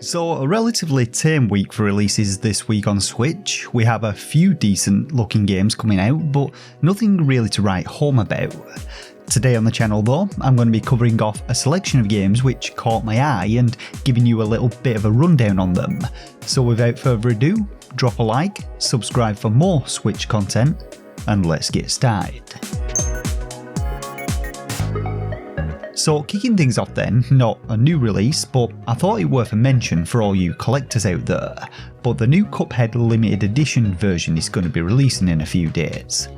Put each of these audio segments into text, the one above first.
So a relatively tame week for releases this week on Switch. We have a few decent looking games coming out, but nothing really to write home about. Today on the channel though, I'm going to be covering off a selection of games which caught my eye and giving you a little bit of a rundown on them. So without further ado, drop a like, subscribe for more Switch content, and let's get started. So kicking things off then, not a new release, but I thought it worth a mention for all you collectors out there, but the new Cuphead limited edition version is going to be releasing in a few days.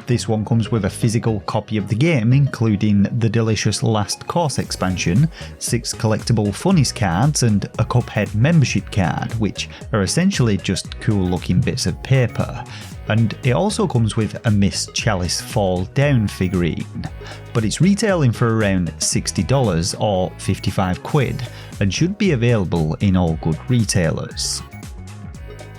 This one comes with a physical copy of the game, including the delicious Last Course expansion, 6 collectible funnies cards and a Cuphead membership card, which are essentially just cool looking bits of paper. And it also comes with a Miss Chalice Fall Down figurine, but it's retailing for around $60 or 55 quid and should be available in all good retailers.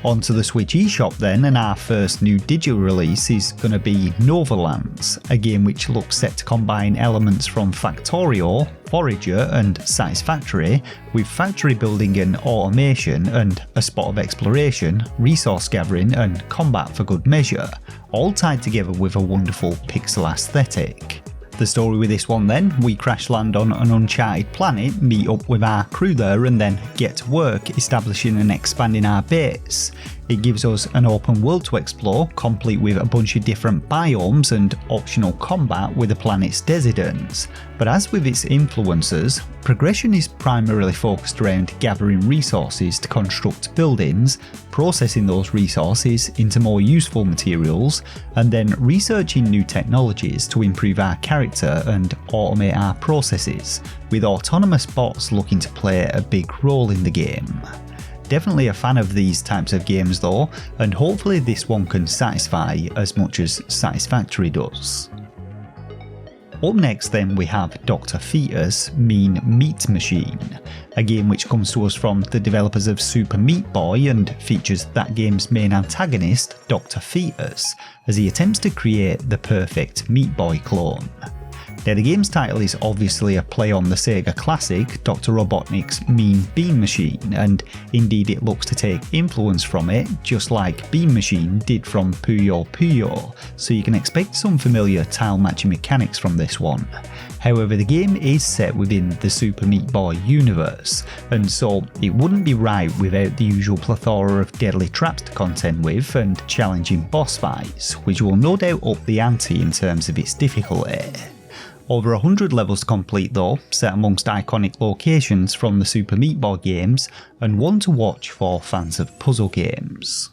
Onto the Switch eShop then, and our first new digital release is going to be Novalands, a game which looks set to combine elements from Factorio, Forager and Satisfactory with factory building and automation and a spot of exploration, resource gathering and combat for good measure, all tied together with a wonderful pixel aesthetic. The story with this one then, we crash land on an uncharted planet, meet up with our crew there and then get to work establishing and expanding our base. It gives us an open world to explore, complete with a bunch of different biomes and optional combat with the planet's deserts. But as with its influences, progression is primarily focused around gathering resources to construct buildings, processing those resources into more useful materials, and then researching new technologies to improve our character and automate our processes, with autonomous bots looking to play a big role in the game. Definitely a fan of these types of games though, and hopefully this one can satisfy as much as Satisfactory does. Up next then we have Dr. Fetus Mean Meat Machine, a game which comes to us from the developers of Super Meat Boy and features that game's main antagonist, Dr. Fetus, as he attempts to create the perfect Meat Boy clone. Now the game's title is obviously a play on the Sega classic Dr. Robotnik's Mean Bean Machine, and indeed it looks to take influence from it, just like Bean Machine did from Puyo Puyo, so you can expect some familiar tile matching mechanics from this one. However, the game is set within the Super Meat Boy universe, and so it wouldn't be right without the usual plethora of deadly traps to contend with and challenging boss fights, which will no doubt up the ante in terms of its difficulty. Over 100 levels to complete though, set amongst iconic locations from the Super Meat Boy games, and one to watch for fans of puzzle games.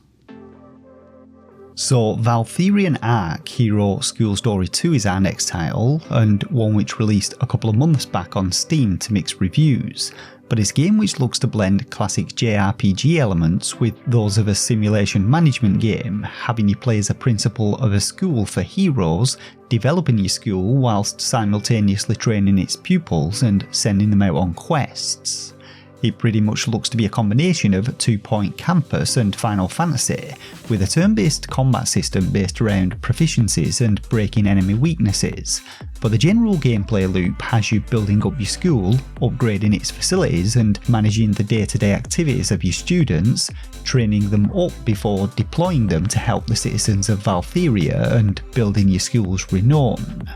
So Valthirian Arc Hero School Story 2 is our next title, and one which released a couple of months back on Steam to mixed reviews, but it's a game which looks to blend classic JRPG elements with those of a simulation management game, having you play as a principal of a school for heroes, developing your school whilst simultaneously training its pupils and sending them out on quests. It pretty much looks to be a combination of Two Point Campus and Final Fantasy, with a turn-based combat system based around proficiencies and breaking enemy weaknesses, but the general gameplay loop has you building up your school, upgrading its facilities and managing the day-to-day activities of your students, training them up before deploying them to help the citizens of Valthiria and building your school's renown.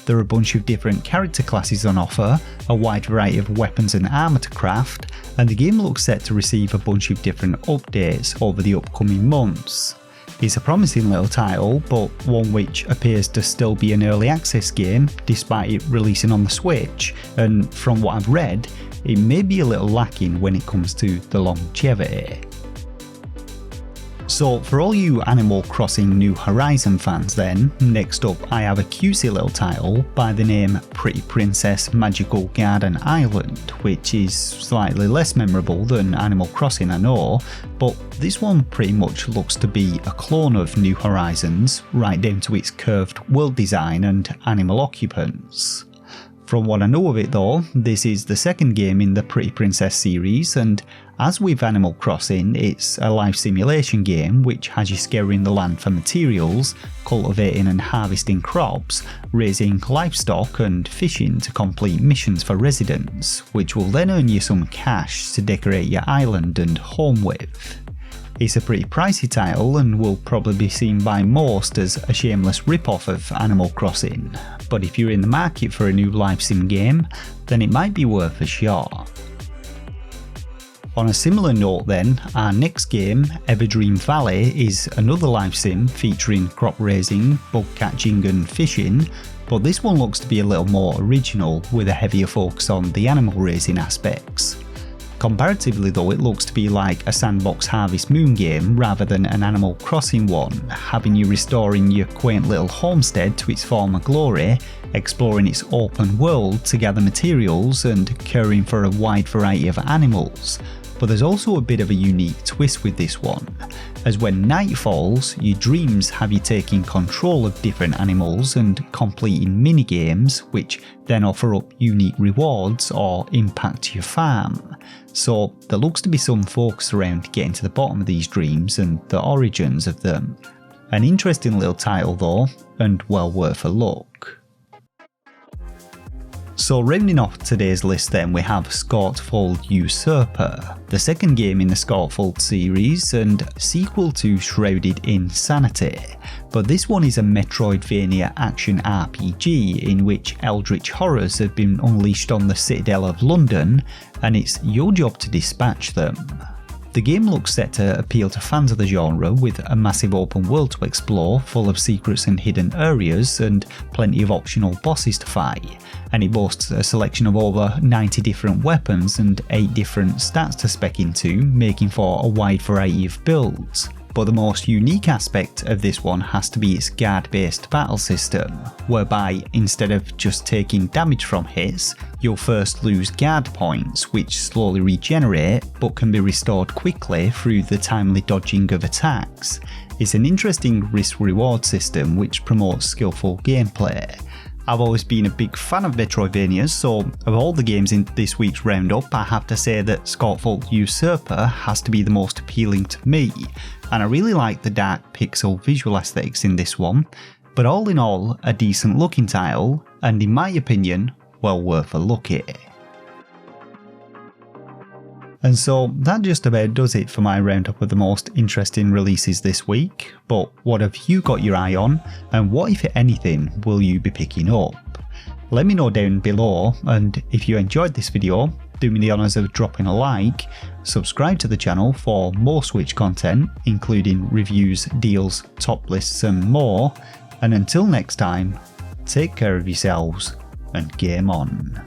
There are a bunch of different character classes on offer, a wide variety of weapons and armour to craft, and the game looks set to receive a bunch of different updates over the upcoming months. It's a promising little title, but one which appears to still be an early access game despite it releasing on the Switch, and from what I've read, it may be a little lacking when it comes to the longevity. So for all you Animal Crossing New Horizon fans then, next up I have a cutesy little title by the name Pretty Princess Magical Garden Island, which is slightly less memorable than Animal Crossing I know, but this one pretty much looks to be a clone of New Horizons, right down to its curved world design and animal occupants. From what I know of it though, this is the second game in the Pretty Princess series, and As with Animal Crossing, it's a life simulation game which has you scouring the land for materials, cultivating and harvesting crops, raising livestock and fishing to complete missions for residents, which will then earn you some cash to decorate your island and home with. It's a pretty pricey title and will probably be seen by most as a shameless rip-off of Animal Crossing, but if you're in the market for a new life sim game, then it might be worth a shot. On a similar note then, our next game, Everdream Valley, is another life sim featuring crop raising, bug catching and fishing, but this one looks to be a little more original with a heavier focus on the animal raising aspects. Comparatively though, it looks to be like a sandbox Harvest Moon game rather than an Animal Crossing one, having you restoring your quaint little homestead to its former glory, exploring its open world to gather materials and caring for a wide variety of animals. But there's also a bit of a unique twist with this one, as when night falls, your dreams have you taking control of different animals and completing minigames which then offer up unique rewards or impact your farm. So there looks to be some focus around getting to the bottom of these dreams and the origins of them. An interesting little title though, and well worth a look. So rounding off today's list then, we have Skautfold Usurper, the second game in the Skautfold series and sequel to Shrouded in Sanity, but this one is a Metroidvania action RPG in which eldritch horrors have been unleashed on the Citadel of London and it's your job to dispatch them. The game looks set to appeal to fans of the genre with a massive open world to explore full of secrets and hidden areas and plenty of optional bosses to fight, and it boasts a selection of over 90 different weapons and 8 different stats to spec into, making for a wide variety of builds. But the most unique aspect of this one has to be its guard-based battle system, whereby instead of just taking damage from hits, you'll first lose guard points which slowly regenerate but can be restored quickly through the timely dodging of attacks. It's an interesting risk-reward system which promotes skillful gameplay. I've always been a big fan of Metroidvanias, so of all the games in this week's roundup, I have to say that Skautfold Usurper has to be the most appealing to me, and I really like the dark pixel visual aesthetics in this one, but all in all, a decent looking title, and in my opinion, well worth a look at. And so that just about does it for my roundup of the most interesting releases this week, but what have you got your eye on, and what if anything will you be picking up? Let me know down below, and if you enjoyed this video, do me the honours of dropping a like, subscribe to the channel for more Switch content, including reviews, deals, top lists and more, and until next time, take care of yourselves and game on.